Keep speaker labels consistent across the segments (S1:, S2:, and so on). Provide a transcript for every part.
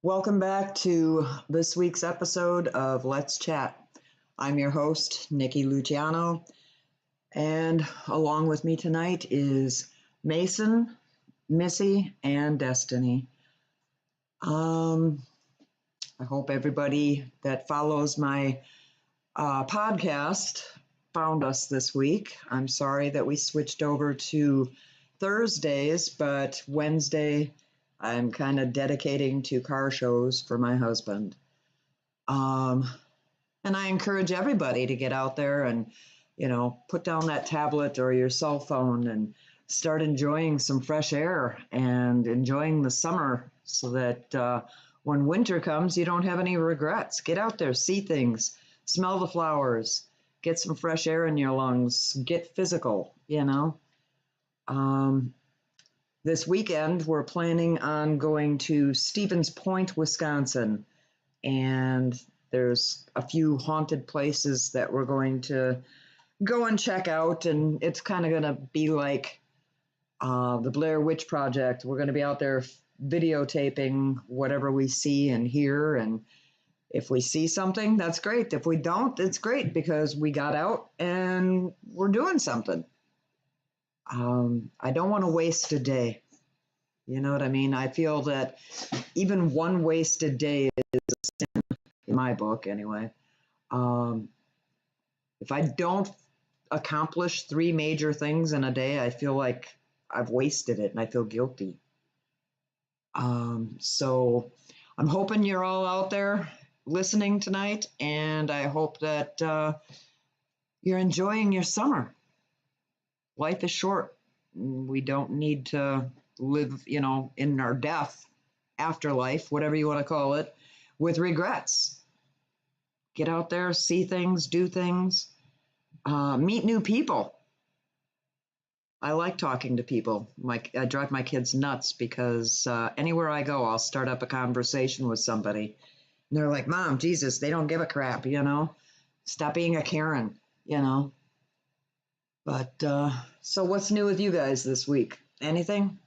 S1: Welcome back to this week's episode of Let's Chat. I'm your host, Nikki Luciano, and along with me tonight is Mason, Missy, and Destiny. I hope everybody that follows my podcast found us this week. I'm sorry that we switched over to Thursdays, but Wednesday I'm kind of dedicating to car shows for my husband. And I encourage everybody to get out there and, put down that tablet or your cell phone and start enjoying some fresh air and enjoying the summer so that when winter comes, you don't have any regrets. Get out there, see things, smell the flowers, get some fresh air in your lungs, get physical, This weekend, we're planning on going to Stevens Point, Wisconsin, and there's a few haunted places that we're going to go and check out, and it's kind of going to be like the Blair Witch Project. We're going to be out there videotaping whatever we see and hear, and if we see something, that's great. If we don't, it's great because we got out and we're doing something. I don't want to waste a day. You know what I mean? I feel that even one wasted day is a sin, in my book anyway. If I don't accomplish 3 major things in a day, I feel like I've wasted it and I feel guilty. So I'm hoping you're all out there listening tonight, and I hope that you're enjoying your summer. Life is short. We don't need to live, in our death, afterlife, whatever you want to call it, with regrets. Get out there, see things, do things, meet new people. I like talking to people. I drive my kids nuts because anywhere I go, I'll start up a conversation with somebody. And they're like, Mom, Jesus, they don't give a crap, Stop being a Karen, But, so what's new with you guys this week? Anything?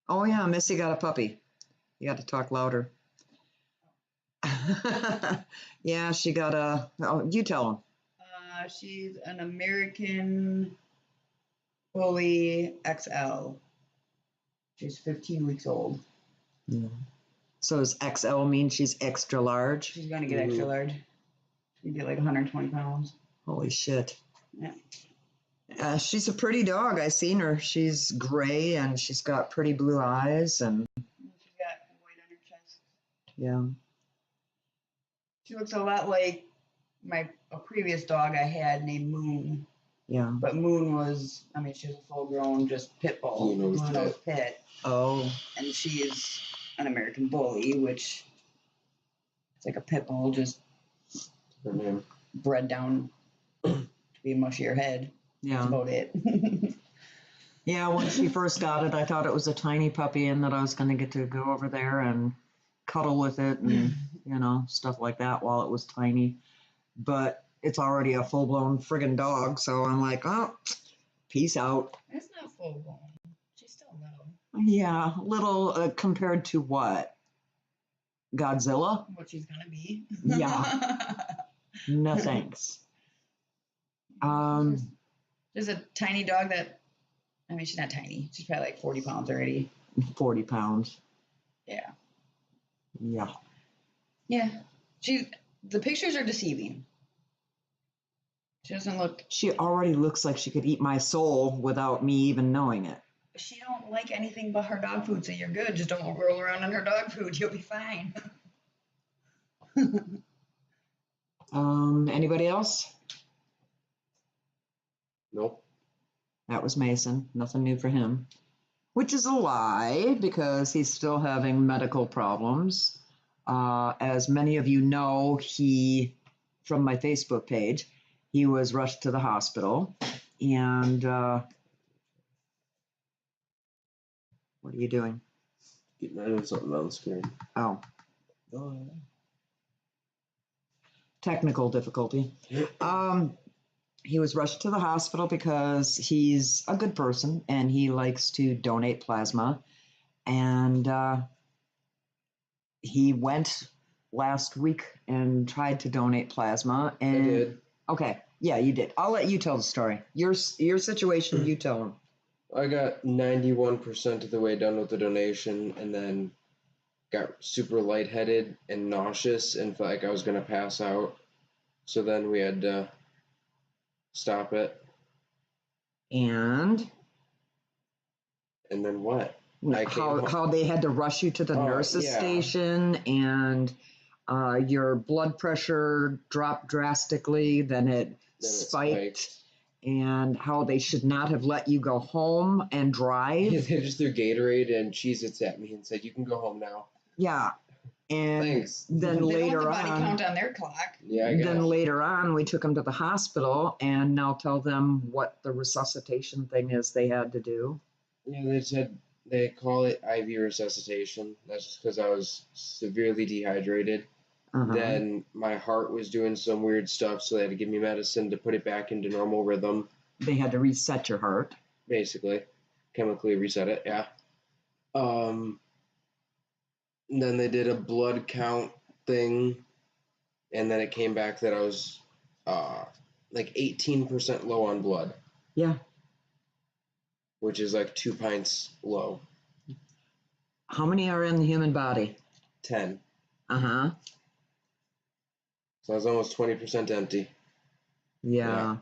S1: Oh, yeah, Missy got a puppy. You got to talk louder. Yeah, she got you tell him.
S2: She's an American Bully XL. She's 15 weeks old.
S1: Yeah. So does XL mean she's extra large?
S2: She's going to get extra large. She'd get like 120 pounds.
S1: Holy shit.
S2: Yeah.
S1: She's a pretty dog. I seen her. She's gray and she's got pretty blue eyes and
S2: she's got white on her chest.
S1: Yeah.
S2: She looks a lot like a previous dog I had named Moon.
S1: Yeah.
S2: But Moon was, she was a full-grown just pit bull. Blue-nose pit.
S1: Oh.
S2: And she is an American Bully, which it's like a pit bull just bred down to be a mushier head.
S1: Yeah.
S2: That's about it.
S1: Yeah, when she first got it, I thought it was a tiny puppy and that I was going to get to go over there and cuddle with it and, stuff like that while it was tiny. But it's already a full-blown friggin' dog, so I'm like, oh, peace out.
S2: It's not full-blown. She's still little.
S1: Yeah, little compared to what? Godzilla?
S2: What she's going to be.
S1: Yeah. No thanks.
S2: There's a tiny dog that, she's not tiny. She's probably like 40 pounds already.
S1: 40 pounds.
S2: Yeah.
S1: Yeah.
S2: Yeah. The pictures are deceiving. She doesn't look...
S1: She already looks like she could eat my soul without me even knowing it.
S2: She don't like anything but her dog food, so you're good. Just don't roll around on her dog food. You'll be fine.
S1: Anybody else?
S3: Nope.
S1: That was Mason. Nothing new for him. Which is a lie because he's still having medical problems. As many of you know, from my Facebook page, he was rushed to the hospital. And what are you doing?
S3: Getting rid of something on the screen.
S1: Oh. Technical difficulty. He was rushed to the hospital because he's a good person and he likes to donate plasma. And he went last week and tried to donate plasma.
S3: I
S1: And
S3: did.
S1: okay, yeah, you did. I'll let you tell the story. Your situation, you tell them.
S3: I got 91% of the way done with the donation and then got super lightheaded and nauseous and felt like I was going to pass out. So then we had to stop it.
S1: And
S3: And then what? I came
S1: how
S3: home.
S1: how they had to rush you to the
S3: Oh,
S1: nurses
S3: yeah.
S1: station, and your blood pressure dropped drastically, then it
S3: Then it
S1: spiked, and how they should not have let you go home and drive.
S3: They just threw Gatorade and Cheez-Its at me and said, "You can go home now."
S1: Yeah. And
S3: Thanks.
S1: then
S2: They don't have the
S1: later
S2: body
S1: on,
S2: count on their clock.
S3: Yeah, I guess.
S1: then later on, we took him to the hospital, and now tell them what the resuscitation thing is they had to do.
S3: Yeah, they said they call it IV resuscitation. That's just because I was severely dehydrated.
S1: Uh-huh.
S3: Then my heart was doing some weird stuff, so they had to give me medicine to put it back into normal rhythm,
S1: They had to reset your heart.
S3: basically. Chemically reset it, yeah. Then they did a blood count thing, and then it came back that I was like 18% low on blood,
S1: Yeah.
S3: which is like 2 pints low.
S1: How many are in the human body?
S3: 10.
S1: Uh-huh.
S3: So I was almost 20% empty.
S1: Yeah.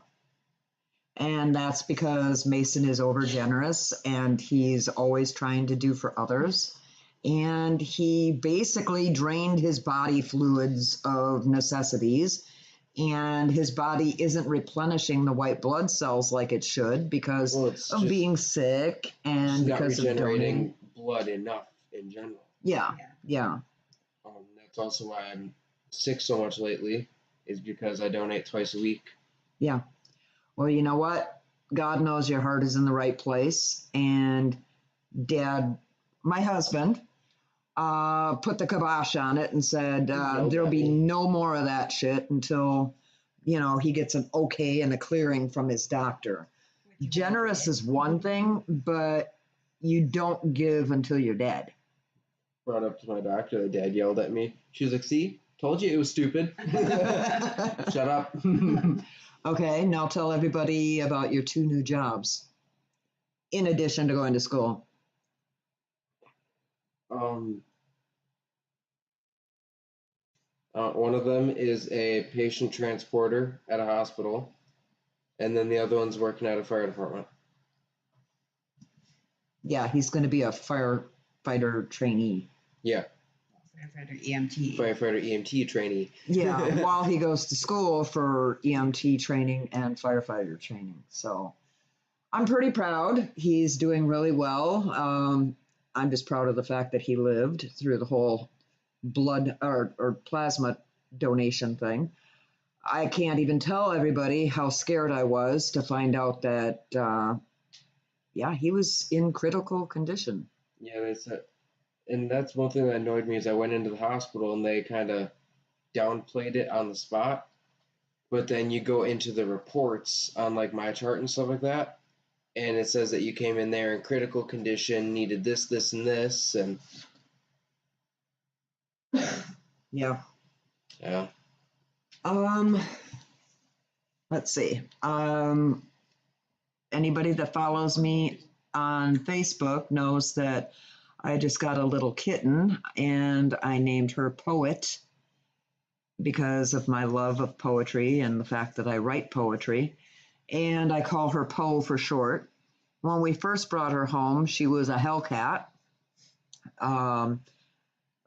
S1: And that's because Mason is over generous and he's always trying to do for others. And he basically drained his body fluids of necessities, and his body isn't replenishing the white blood cells like it should because
S3: Well, it's
S1: of
S3: just,
S1: being sick and
S3: just not
S1: because of donating.
S3: regenerating blood enough in general.
S1: Yeah, yeah.
S3: That's also why I'm sick so much lately, is because I donate twice a week.
S1: Yeah. Well, you know what? God knows your heart is in the right place. And Dad, my husband, put the kibosh on it and said,
S3: Yelled
S1: there'll
S3: at
S1: be
S3: me.
S1: no more of that shit until, he gets an okay and a clearing from his doctor. Generous is one thing, but you don't give until you're dead.
S3: Brought up to my doctor, the dad yelled at me. She was like, "See, told you it was stupid." Shut up.
S1: Okay, now tell everybody about your 2 new jobs, in addition to going to school.
S3: One of them is a patient transporter at a hospital, and then the other one's working at a fire department.
S1: Yeah, he's going to be a firefighter trainee.
S3: Yeah,
S2: Firefighter EMT.
S3: firefighter EMT trainee.
S1: Yeah, while he goes to school for EMT training and firefighter training. So I'm pretty proud. He's doing really well. I'm just proud of the fact that he lived through the whole blood or plasma donation thing. I can't even tell everybody how scared I was to find out that, he was in critical condition.
S3: Yeah, they said, and that's one thing that annoyed me is I went into the hospital and they kind of downplayed it on the spot, but then you go into the reports on like my chart and stuff like that, and it says that you came in there in critical condition, needed this, this, and this, and
S1: Yeah.
S3: yeah.
S1: Let's see. Anybody that follows me on Facebook knows that I just got a little kitten and I named her Poet because of my love of poetry and the fact that I write poetry. And I call her Poe for short. When we first brought her home, she was a Hellcat.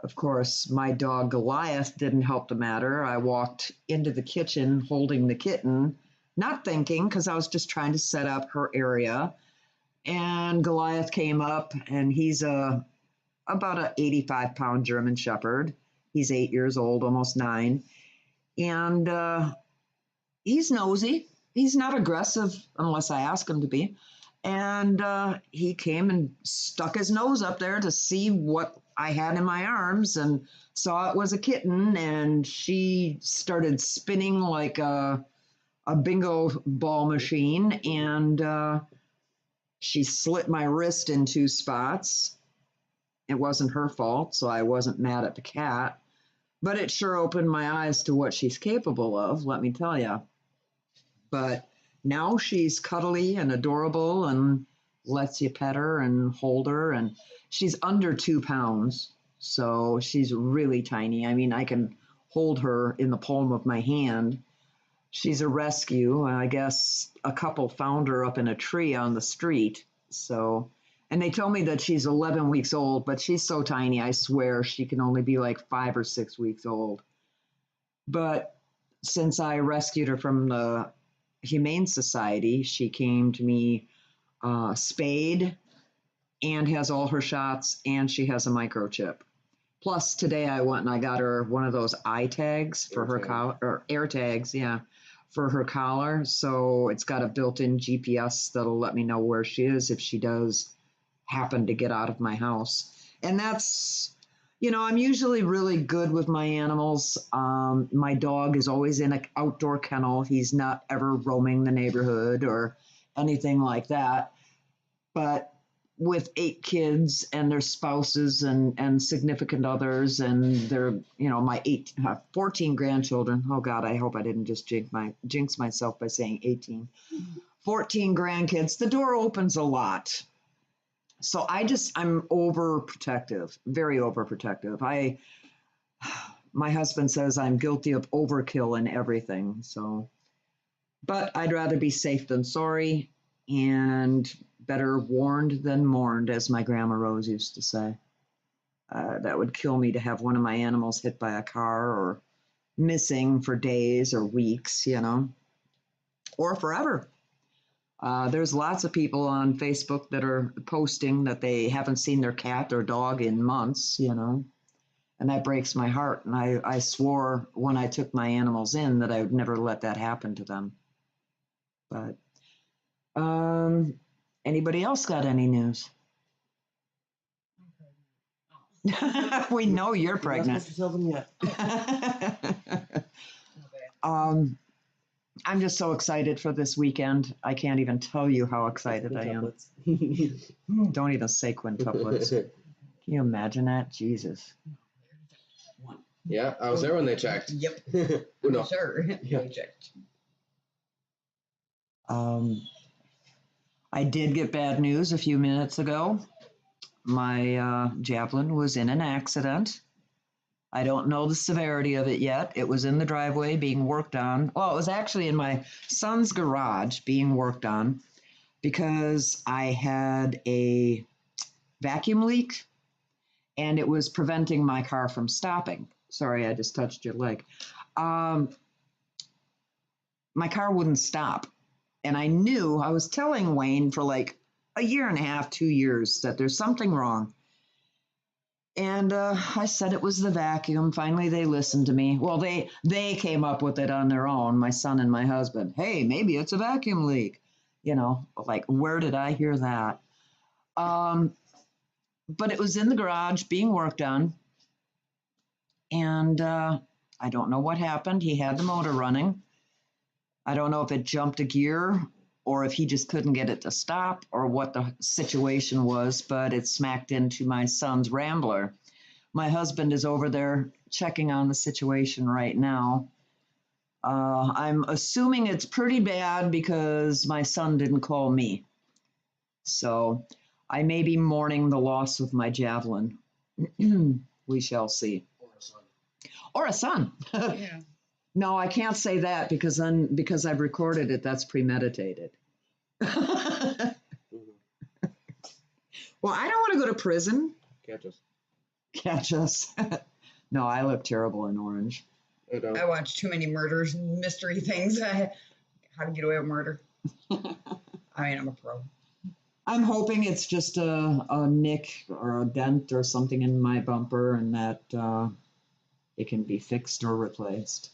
S1: Of course, my dog Goliath didn't help the matter. I walked into the kitchen holding the kitten, not thinking, because I was just trying to set up her area. And Goliath came up, and he's about an 85-pound German Shepherd. He's 8 years old, almost 9. And he's nosy. He's not aggressive unless I ask him to be. And he came and stuck his nose up there to see what I had in my arms and saw it was a kitten. And she started spinning like a bingo ball machine. And she slit my wrist in 2 spots. it wasn't her fault, so I wasn't mad at the cat. But it sure opened my eyes to what she's capable of, let me tell you. But now she's cuddly and adorable and lets you pet her and hold her. And she's under 2 pounds, so she's really tiny. I mean, I can hold her in the palm of my hand. She's a rescue. I guess a couple found her up in a tree on the street. So, and they tell me that she's 11 weeks old, but she's so tiny, I swear she can only be like 5 or 6 weeks old. But since I rescued her from the Humane Society, she came to me spayed and has all her shots, and she has a microchip. Plus, today I went and I got her one of those eye tags for her collar, or air tags, yeah, for her collar. So it's got a built-in GPS that'll let me know where she is if she does happen to get out of my house. And that's, I'm usually really good with my animals. My dog is always in an outdoor kennel. He's not ever roaming the neighborhood or anything like that. But with 8 kids and their spouses and significant others and their, my 14 grandchildren. Oh God, I hope I didn't just jinx myself by saying 18. 14 grandkids, the door opens a lot. So I'm overprotective, very overprotective. My husband says I'm guilty of overkill in everything. So, but I'd rather be safe than sorry, and better warned than mourned, as my grandma Rose used to say. That would kill me to have one of my animals hit by a car or missing for days or weeks, or forever. There's lots of people on Facebook that are posting that they haven't seen their cat or dog in months, and that breaks my heart. And I swore when I took my animals in that I would never let that happen to them. But anybody else got any news? We know you're pregnant.
S3: Tell them yet.
S1: I'm just so excited for this weekend. I can't even tell you how excited I am. Don't even say quintuplets. Can you imagine that? Jesus.
S3: Yeah, I was there when they checked.
S2: Yep.
S3: Uno.
S2: Sure.
S3: Yeah.
S2: They checked.
S1: I did get bad news a few minutes ago. My Javelin was in an accident. I don't know the severity of it yet. It was in the driveway being worked on. Well, it was actually in my son's garage being worked on because I had a vacuum leak and it was preventing my car from stopping. Sorry, I just touched your leg. My car wouldn't stop. And I was telling Wayne for like a year and a half, 2 years, that there's something wrong. And I said it was the vacuum. Finally, they listened to me. Well, they came up with it on their own, my son and my husband. Hey, maybe it's a vacuum leak. Like, where did I hear that? But it was in the garage being worked on. And I don't know what happened. He had the motor running. I don't know if it jumped a gear or if he just couldn't get it to stop or what the situation was, but it smacked into my son's Rambler. My husband is over there checking on the situation right now. I'm assuming it's pretty bad because my son didn't call me. So I may be mourning the loss of my Javelin. We shall see. Or a son.
S2: Yeah.
S1: No, I can't say that because I've recorded it, that's premeditated. Well, I don't want to go to prison. Catch us. No, I look terrible in orange.
S2: I watch too many murders, mystery things. How to Get Away with Murder. I'm a pro.
S1: I'm hoping it's just a nick or a dent or something in my bumper and that it can be fixed or replaced.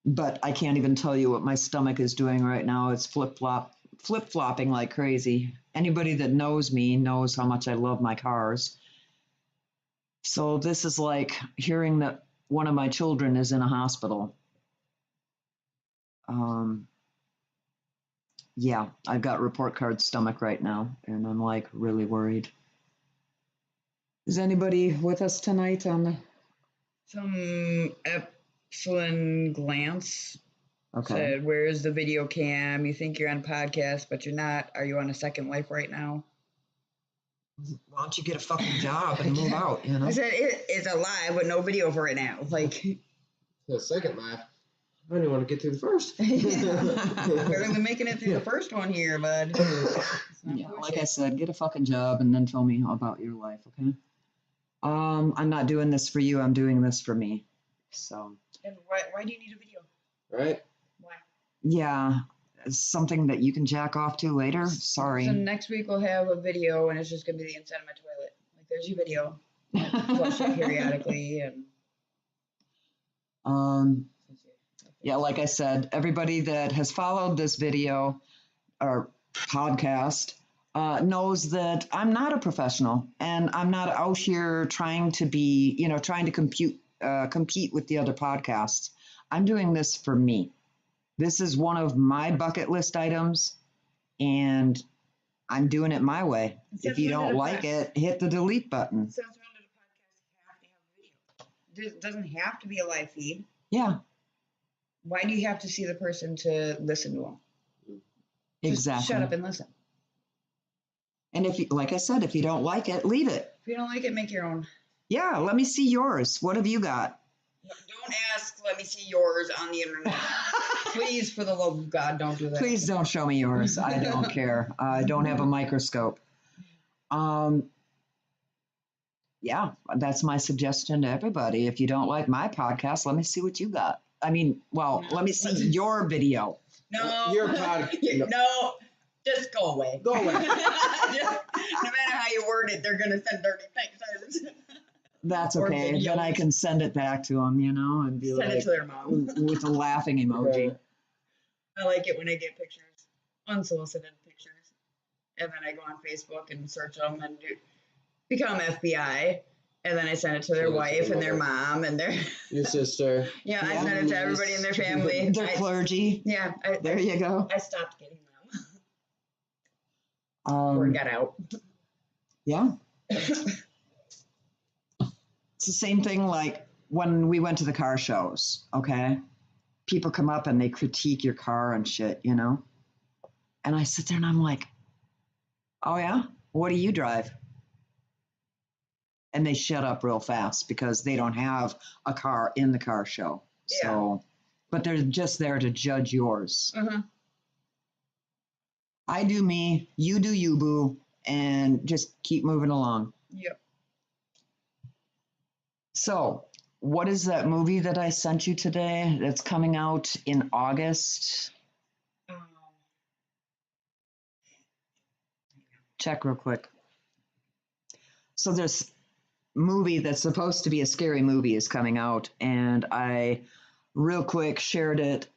S1: But I can't even tell you what my stomach is doing right now. It's flip-flopping like crazy. Anybody that knows me knows how much I love my cars. So this is like hearing that one of my children is in a hospital. Yeah, I've got report card stomach right now, and I'm like really worried. Is anybody with us tonight on the?
S2: Some Epsilon Glance
S1: Okay.
S2: said, "Where's the video cam? You think you're on a podcast, but you're not. Are you on a Second Life right now?"
S1: Why don't you get a fucking job and move out? You know.
S2: I said, "It's alive, but no video for it now." Like,
S3: The second laugh. I don't even want to get through the first.
S2: barely making it through the first one here, bud. It's not
S1: Yeah, like
S2: pushing.
S1: I said, get a fucking job and then tell me about your life, okay? I'm not doing this for you. I'm doing this for me. So
S2: And why do you need a video?
S3: Right?
S2: Why?
S1: yeah, it's something that you can jack off to later. Sorry.
S2: So next week we'll have a video, and it's just gonna be the inside of my toilet. Like, there's your video. Flush it periodically, and
S1: Yeah, like I said, everybody that has followed this video or podcast knows that I'm not a professional and I'm not out here trying to be, trying to compete with the other podcasts. I'm doing this for me. This is one of my bucket list items, and I'm doing it my way. If you don't like it, hit the delete button.
S2: Since when did a podcast have to have a video? It doesn't have to be a live feed.
S1: Yeah,
S2: Why do you have to see the person to listen to them? Just
S1: exactly.
S2: shut up and listen.
S1: And if you, like I said, if you don't like it, leave it.
S2: If you don't like it, make your own.
S1: Yeah, let me see yours. What have you got?
S2: Don't ask, let me see yours on the internet. Please, for the love of God, don't do that.
S1: Please don't show me yours. I don't care. I don't have a microscope. Yeah, that's my suggestion to everybody. If you don't like my podcast, let me see what you got. I mean, well, let me see your video.
S2: No.
S3: Your podcast.
S2: No. Just go away.
S3: Go away.
S2: No matter how you word it, they're going to send dirty pictures.
S1: That's
S2: Or
S1: okay. Then I
S2: videos.
S1: can send it back to them, and be
S2: Send it
S1: like,
S2: to their mom.
S1: with a laughing emoji.
S3: Okay.
S2: I like it when I get pictures, unsolicited pictures. And then I go on Facebook and search them and become FBI. And then I send it to their
S3: Send it to
S2: wife
S3: their
S2: and their
S3: mother.
S2: mom and their,
S3: Your sister.
S2: yeah, I
S1: Yeah.
S2: send it to everybody in their family.
S1: Their clergy. There you go.
S2: I stopped getting them. Word got out.
S1: Yeah. It's the same thing like when we went to the car shows, okay? People come up and they critique your car and shit, And I sit there and I'm like, oh, yeah? What do you drive? And they shut up real fast because they don't have a car in the car show. So, but they're just there to judge yours.
S2: Uh-huh.
S1: I do me, you do you, boo, and just keep moving along.
S2: Yep.
S1: So, what is that movie that I sent you today that's coming out in August? Check real quick. So this movie that's supposed to be a scary movie is coming out, and I real quick shared it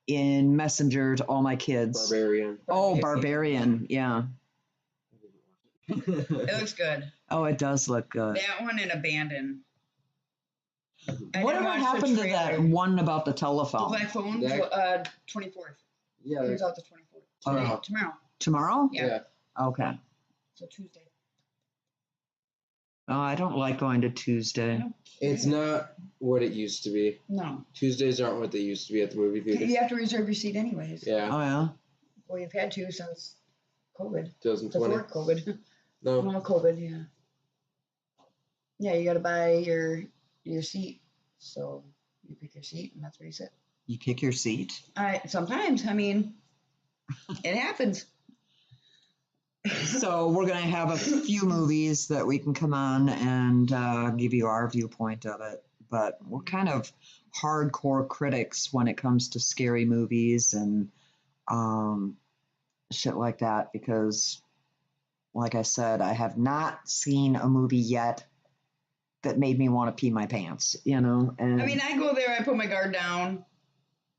S1: in Messenger to all my kids.
S3: Barbarian.
S1: Oh, Barbarian, yeah.
S2: It looks good.
S1: Oh, it does look good.
S2: That one and Abandon. I didn't
S1: Whatever
S2: watch the
S1: happened to that
S2: trailer.
S1: one about the
S2: The
S1: telephone?
S2: Black Phone,
S3: That-
S2: 24th.
S3: Yeah.
S2: Comes out the 24th.
S1: Oh.
S2: Tomorrow.
S1: Tomorrow?
S2: Yeah.
S1: Okay.
S2: So Tuesday.
S1: Oh, I don't like going to Tuesday.
S3: It's not what it used to be.
S2: No.
S3: Tuesdays aren't what they used to be at the movie theater.
S2: You have to reserve your seat anyways.
S3: Yeah.
S1: Oh, yeah?
S2: Well, you've had to since COVID.
S3: 2020.
S2: Before COVID.
S3: No.
S2: Well, COVID, yeah. Yeah, you got to buy your seat. So you pick your seat, and that's where you sit.
S1: You pick your seat?
S2: Sometimes, I mean, it happens.
S1: So we're going to have a few movies that we can come on and give you our viewpoint of it. But we're kind of hardcore critics when it comes to scary movies and shit like that because, like I said, I have not seen a movie yet that made me want to pee my pants, And
S2: I mean, I go there, I put my guard down,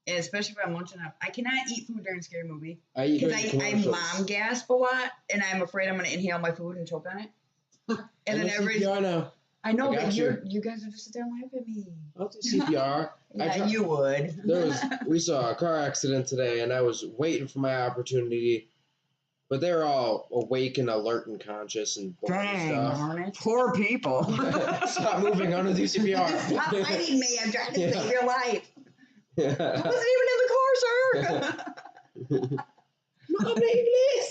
S2: and especially if I'm lunching up. I cannot eat food during a scary movie
S3: I eat
S2: because
S3: during
S2: I
S3: commercials.
S2: mom gasp a lot, and I'm afraid I'm going to inhale my food and choke on it. And then
S3: I do
S2: everybody,
S3: CPR now.
S2: I know,
S3: I got
S2: but
S3: you.
S2: you guys would just sit there and laugh at me.
S3: I'll do CPR.
S2: Yeah, you would.
S3: We saw a car accident today, and I was waiting for my opportunity But they're all awake and alert and conscious and bored and
S1: Dang.
S3: stuff.
S2: Darn it.
S1: Poor people.
S3: Stop moving. I'm gonna do CPR.
S2: Stop fighting me. I'm trying to
S3: Yeah.
S2: save your life. I
S3: Yeah.
S2: wasn't even in the car, sir. No, please.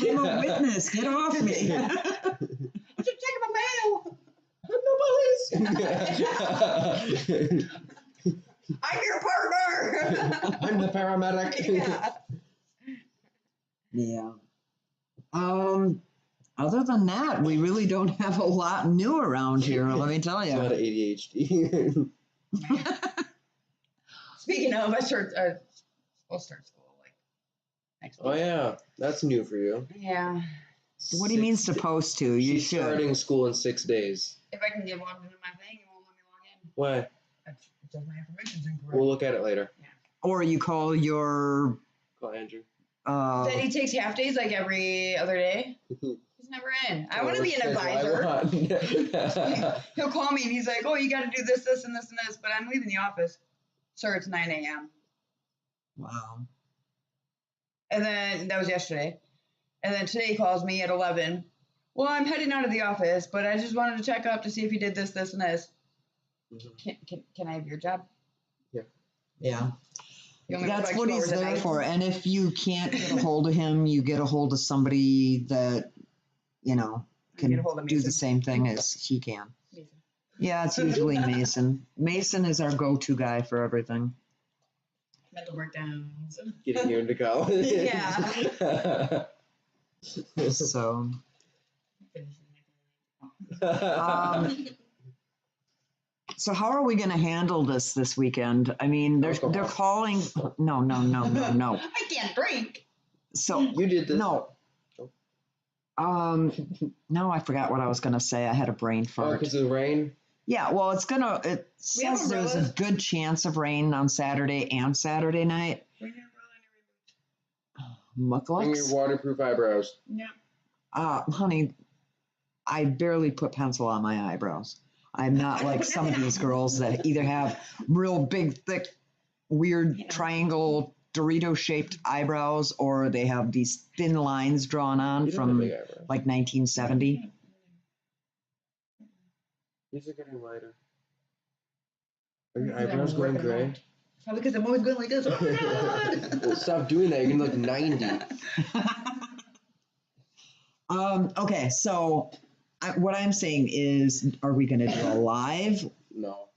S1: I'm a witness. Get off me.
S2: I should check my mail. I'm the police. I'm your partner.
S3: I'm the paramedic.
S2: Yeah.
S1: Yeah. Other than that, we really don't have a lot new around here, let me tell
S3: It's not
S1: you.
S3: ADHD.
S2: Speaking of, I'll start school like next week.
S3: Oh yeah, that's new for you.
S2: Yeah.
S1: What do you mean supposed to? You
S3: She's
S1: should.
S3: starting school in 6 days.
S2: If I can get logged into my thing, it won't let me log in.
S3: Why?
S2: It says my information's incorrect.
S3: We'll look at it later.
S1: Or you call your
S3: Call Andrew.
S2: Then he takes half days like every other day. He's never in. I want to be an
S3: That's what I
S2: advisor.
S3: want.
S2: He'll call me and he's like, "Oh, you got to do this, this, and this, and this." But I'm leaving the office. Sir, it's 9 a.m.
S1: wow.
S2: And then that was yesterday. And then today he calls me at 11. Well, I'm heading out of the office, but I just wanted to check up to see if you did this, this, and this.
S3: Mhm.
S2: Can I have your job?
S1: Yeah.
S2: You only
S1: That's
S2: work
S1: what
S2: 2
S1: he's
S2: hours a
S1: there
S2: night?
S1: for. And if you can't get a hold of him, you get a hold of somebody that, you know,
S2: Get
S1: can
S2: a hold of
S1: do the
S2: Mason.
S1: same thing as he can.
S2: Mason.
S1: Yeah, it's usually Mason. Mason is our go-to guy for everything.
S2: Mental breakdowns.
S3: Getting you into college.
S2: Yeah.
S1: So, Um, so how are we going to handle this weekend? I mean, they're
S3: Alcohol.
S1: calling. No.
S2: I can't drink.
S1: So
S3: You did this.
S1: no. No, I forgot what I was going to say. I had a brain
S3: Oh,
S1: fart.
S3: because of the rain?
S1: Yeah, well, it
S2: We have
S1: says there's a
S2: umbrellas.
S1: good chance of rain on Saturday and Saturday night.
S2: Bring your umbrella and
S3: Bring your
S1: Mucklucks.
S3: waterproof eyebrows.
S2: your boots. Yeah.
S1: Honey, I barely put pencil on my eyebrows. I'm not like some of these girls that either have real big, thick, weird
S2: Yeah.
S1: triangle Dorito-shaped eyebrows, or they have these thin lines drawn on
S3: You don't have
S1: from
S3: big eyebrows.
S1: like 1970.
S3: These are getting lighter. Are your
S2: Because I'm
S3: eyebrows going
S2: ripping them
S3: gray?
S2: out. Probably because I'm always going like this. Oh my God.
S3: Well, stop doing that. You're gonna look 90.
S1: Okay, so what I'm saying is, are we going to do a live?
S3: No,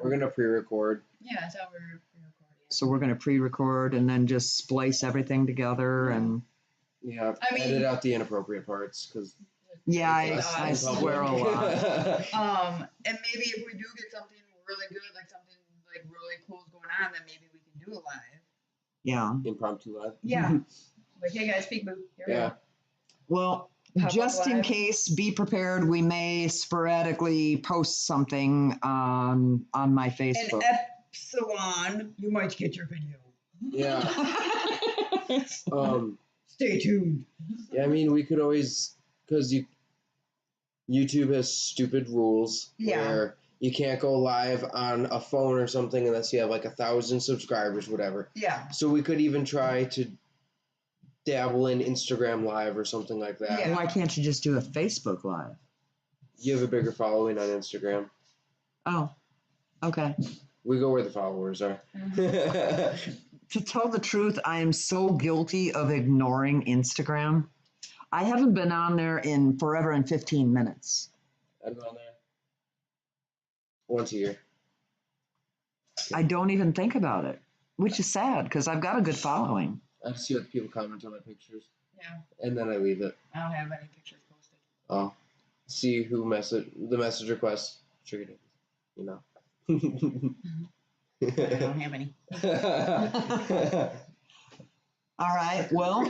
S3: we're gonna pre-record.
S2: Yeah, that's how we're recording.
S1: So we're going to pre-record and then just splice everything together and
S3: Yeah,
S2: I mean-
S3: edit out the inappropriate parts because.
S1: yeah, I swear a lot.
S2: And maybe if we do get something really good, like something like really cool is going on, then maybe we can do it live.
S1: Yeah.
S3: Impromptu live.
S2: Yeah. Like, hey guys, peek boo. Here we
S3: Yeah.
S2: go.
S1: Well,
S2: Pop up
S1: just in
S2: live.
S1: case, be prepared. We may sporadically post something on my
S2: And
S1: Facebook.
S2: Epsilon, you might get your video.
S3: Yeah.
S2: Stay tuned.
S3: Yeah. I mean, we could always because YouTube has stupid rules
S2: Yeah.
S3: where you can't go live on a phone or something unless you have like 1,000 subscribers, whatever.
S2: Yeah.
S3: So we could even try to dabble in Instagram Live or something like that.
S2: Yeah.
S1: Why can't you just do a Facebook Live?
S3: You have a bigger following on Instagram.
S1: Oh, okay.
S3: We go where the followers are.
S1: To tell the truth, I am so guilty of ignoring Instagram. I haven't been on there in forever and 15 minutes.
S3: I'm on there once a year.
S1: I don't even think about it, which is sad because I've got a good following.
S3: I just see what people comment on my pictures,
S2: Yeah.
S3: and then I leave it.
S2: I don't have any pictures posted.
S3: Oh, see who the message request triggered it. You know.
S2: I don't have any.
S1: All right. Well,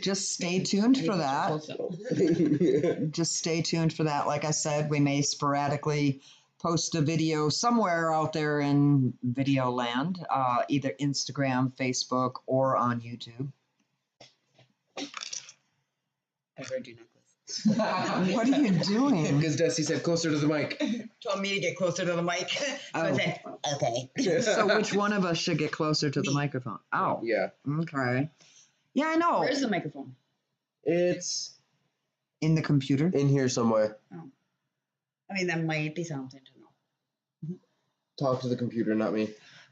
S1: just stay tuned for that. Just stay tuned for that. Like I said, we may sporadically post a video somewhere out there in video land, either Instagram, Facebook, or on YouTube.
S2: I heard your necklace.
S1: What are you doing?
S3: Because Dusty said closer to the mic.
S2: Told me to get closer to the mic. So I
S1: Oh.
S2: said, okay.
S1: So which one of us should get closer to the microphone? Oh,
S3: Yeah.
S1: okay. Yeah, I know.
S2: Where's the microphone?
S3: It's
S1: In the computer.
S3: in here somewhere.
S2: I mean, that might be something to know.
S3: Talk to the computer, not me.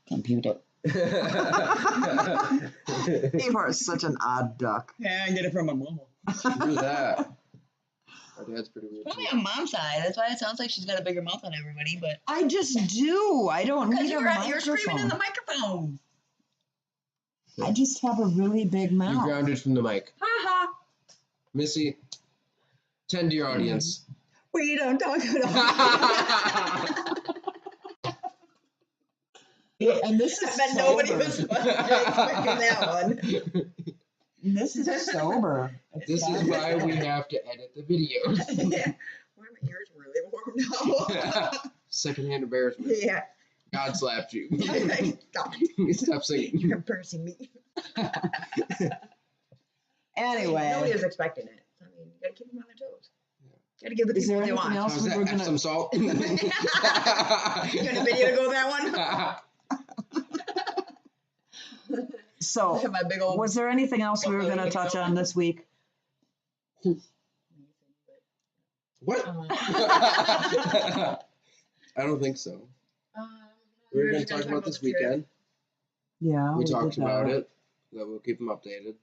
S1: Computer. You are such an odd duck.
S2: Yeah, I get it from my mom.
S3: Do that. Our dad's pretty weird.
S2: Probably
S3: too.
S2: on mom's side. That's why it sounds like she's got a bigger mouth than everybody. But
S1: I just do. I don't
S2: because
S1: need a
S2: you're screaming in the
S1: microphone.
S2: microphone.
S1: I just have a really big
S3: You
S1: mouth.
S3: grounded from the mic.
S2: Ha ha.
S3: Missy, tend to your audience.
S2: We don't talk at all.
S1: And this
S2: I
S1: is
S2: bet nobody
S1: sober.
S2: was expecting that one.
S1: This is sober.
S3: This is why we have to edit the videos.
S2: Yeah. Why are my ears really warm now?
S3: Secondhand embarrassment.
S2: Yeah.
S3: God slapped you.
S2: Stop.
S3: Stop singing.
S2: You're embarrassing me.
S1: Anyway,
S2: Nobody was expecting it. I mean, you gotta keep them on their toes. Gotta give the
S1: Is
S2: people
S1: there
S2: what they
S1: anything
S2: want.
S1: else
S3: How's
S1: we
S3: that?
S1: were
S3: Have
S1: gonna?
S3: some salt?
S2: You got a video to go with that one?
S1: So,
S2: My big old.
S1: was there anything else we were going to touch on this week?
S3: What?
S2: Uh,
S3: I don't think so. We were going to talk about this
S2: the trip.
S3: weekend.
S1: Yeah,
S3: We talked
S1: did
S3: about
S1: that.
S3: it. That we'll keep them updated.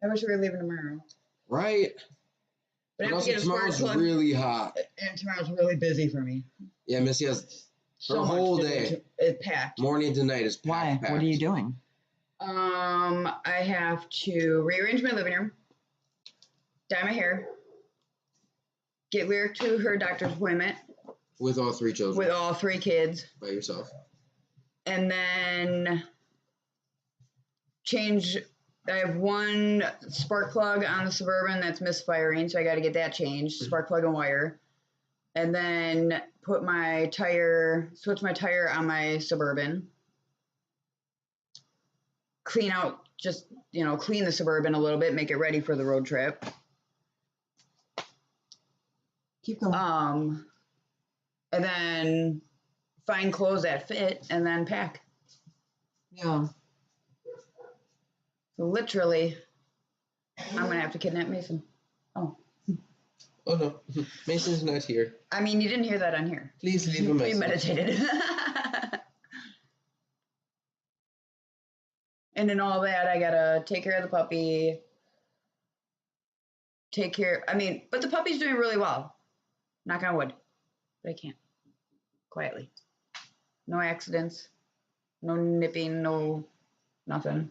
S2: I wish we were leaving tomorrow.
S3: Right.
S2: But I
S3: But
S2: have to
S3: also
S2: get a spark
S3: tomorrow's
S2: plug.
S3: really hot.
S2: And tomorrow's really busy for me.
S3: Yeah, Missy has
S2: So
S3: Her
S2: much
S3: whole
S2: to do.
S3: day.
S2: It's packed.
S3: morning to night is
S1: Why?
S3: packed.
S1: What are you doing?
S2: I have to rearrange my living room, dye my hair, get Lyric to her doctor's appointment
S3: With all three children
S2: with all 3 kids,
S3: by yourself.
S2: and then change. I have one spark plug on the Suburban that's misfiring, so I got to get that changed, spark plug and wire, and then switch my tire on my Suburban. Clean out, clean the Suburban a little bit, make it ready for the road trip.
S1: Keep going.
S2: And then find clothes that fit and then pack.
S1: Yeah.
S2: So literally, I'm gonna have to kidnap Mason. Oh,
S3: Oh no, Mason's not here.
S2: I mean, you didn't hear that on here.
S3: Please leave a message.
S2: Premeditated. And then all that, I gotta take care of the puppy. But the puppy's doing really well. Knock on wood. But I can't. Quietly. No accidents. No nipping, no nothing.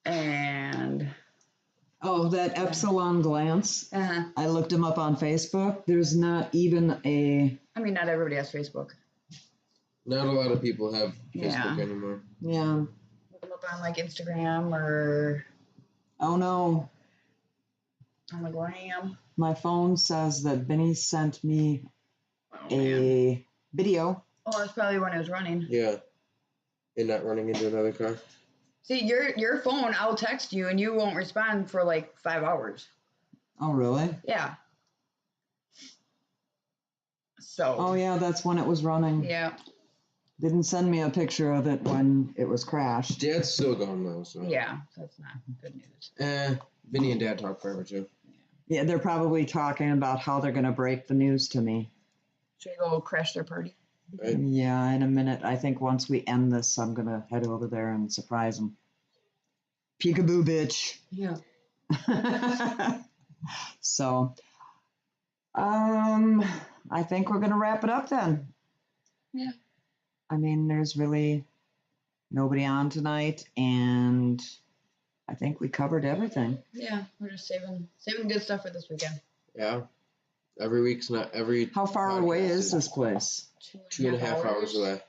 S2: And
S1: Oh, that Epsilon Glance. I looked him up on Facebook. There's not even a.
S2: I mean, not everybody has Facebook.
S3: Not a lot of people have Facebook
S2: Yeah.
S3: anymore.
S1: Yeah.
S2: Look them up on like Instagram or
S1: Oh no.
S2: on the gram.
S1: My phone says that Benny sent me
S2: Oh, man.
S1: a video.
S2: Oh, that's probably when it was running.
S3: Yeah. And not running into another car.
S2: See, your phone, I'll text you and you won't respond for like 5 hours.
S1: Oh, really?
S2: Yeah. So.
S1: Oh, yeah, that's when it was running.
S2: Yeah.
S1: Didn't send me a picture of it when it was crashed.
S3: Dad's still gone though, so.
S2: Yeah. That's not good news.
S3: Vinny and Dad talk forever too.
S1: Yeah, they're probably talking about how they're going to break the news to me.
S2: Should I go crash their party?
S3: Right?
S1: Yeah, in a minute. I think once we end this, I'm going to head over there and surprise them. Peekaboo, bitch.
S2: Yeah.
S1: So, I think we're going to wrap it up then.
S2: Yeah.
S1: I mean, there's really nobody on tonight, and I think we covered everything.
S2: Yeah. We're just saving good stuff for this weekend.
S3: Yeah. Every week's not every.
S1: How far
S3: podcast
S1: away is this place?
S3: 2.5 hours away.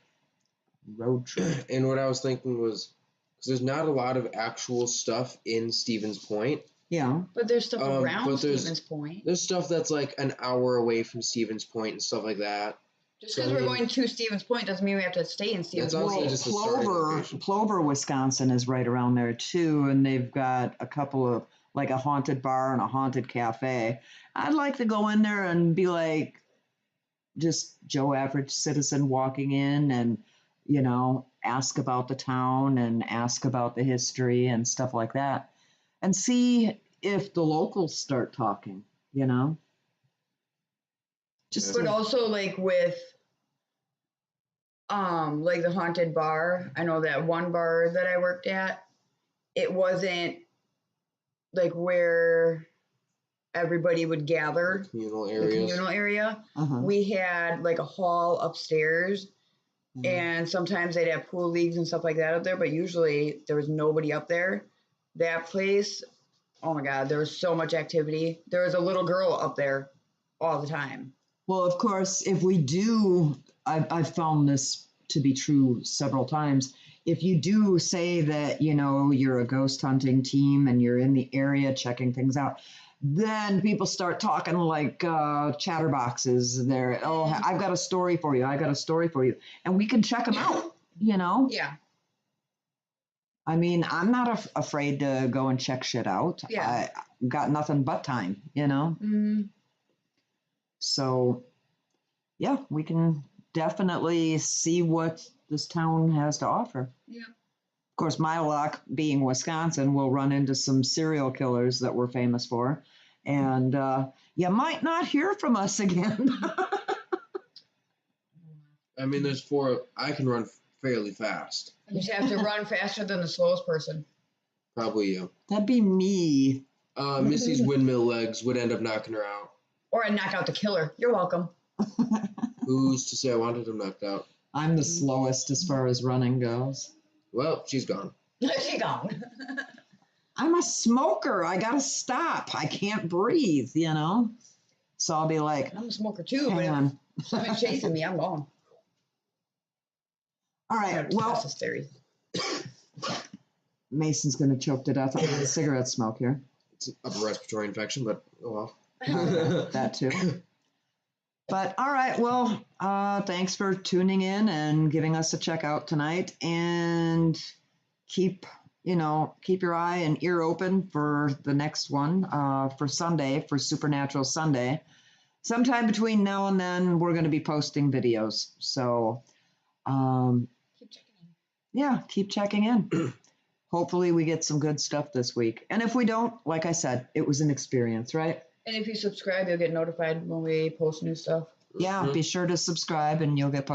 S1: Road trip.
S3: And what I was thinking was, because there's not a lot of actual stuff in Stevens Point.
S1: Yeah.
S2: But there's stuff around
S3: but there's-
S2: Stevens Point.
S3: There's stuff that's like an hour away from Stevens Point and stuff like that.
S2: Just
S3: so
S2: because
S3: I
S2: we're
S3: mean-
S2: going to Stevens Point doesn't mean we have to stay in Stevens
S3: That's also
S2: Point.
S3: just a starting
S1: Plover,
S3: location.
S1: Plover, Wisconsin is right around there too, and they've got a couple of like a haunted bar and a haunted cafe. I'd like to go in there and be like just Joe average citizen walking in and ask about the town and ask about the history and stuff like that, and see if the locals start talking, you know? Just
S2: But
S1: to-
S2: also like with like the haunted bar, I know that one bar that I worked at, it wasn't like where everybody would gather,
S3: Communal
S2: the
S3: areas.
S2: communal area.
S1: uh-huh.
S2: We had like a hall upstairs,
S1: Mhm.
S2: and sometimes they'd have pool leagues and stuff like that up there, but usually there was nobody up there. That place, oh my God, there was so much activity. There was a little girl up there all the time.
S1: Well, of course, if we do, I've found this to be true several times. If you do say that, you know, you're a ghost hunting team and you're in the area checking things out, then people start talking like chatterboxes. They're, oh, I've got a story for you. I got a story for you. And we can check them out, you know?
S2: Yeah.
S1: I mean, I'm not afraid to go and check shit out.
S2: Yeah.
S1: I got nothing but time, you know?
S2: Mm,
S1: So, yeah, we can definitely see what this town has to offer.
S2: yeah.
S1: Of course, my luck being Wisconsin, we'll run into some serial killers that we're famous for. And you might not hear from us again.
S3: I mean, there's 4. I can run fairly fast.
S2: You just have to run faster than the slowest person.
S3: Probably you.
S1: That'd be me.
S3: Missy's windmill legs would end up knocking her out.
S2: Or I knock out the killer. You're welcome.
S3: Who's to say I wanted him knocked out?
S1: I'm the slowest as far as running goes.
S3: Well, she's gone.
S2: She gone.
S1: I'm a smoker. I gotta stop. I can't breathe, you know? So I'll be like,
S2: I'm a smoker too,
S1: hang
S2: but
S1: on.
S2: if somebody's chasing me, I'm gone.
S1: All right, well,
S2: That's his theory.
S1: Mason's gonna choke to death on the cigarette smoke here.
S3: It's an upper respiratory infection, but oh well.
S1: That too. But all right, well, thanks for tuning in and giving us a check out tonight. And keep your eye and ear open for the next one for Sunday, for Supernatural Sunday. Sometime between now and then, we're going to be posting videos. So,
S2: Keep checking in.
S1: yeah, keep checking in. Hopefully, we get some good stuff this week. And if we don't, like I said, it was an experience, right?
S2: And if you subscribe, you'll get notified when we post new stuff.
S1: Yeah, be sure to subscribe and you'll get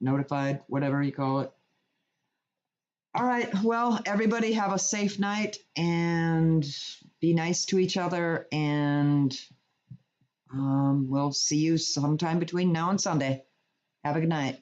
S1: notified, whatever you call it. All right. Well, everybody have a safe night and be nice to each other. And we'll see you sometime between now and Sunday. Have a good night.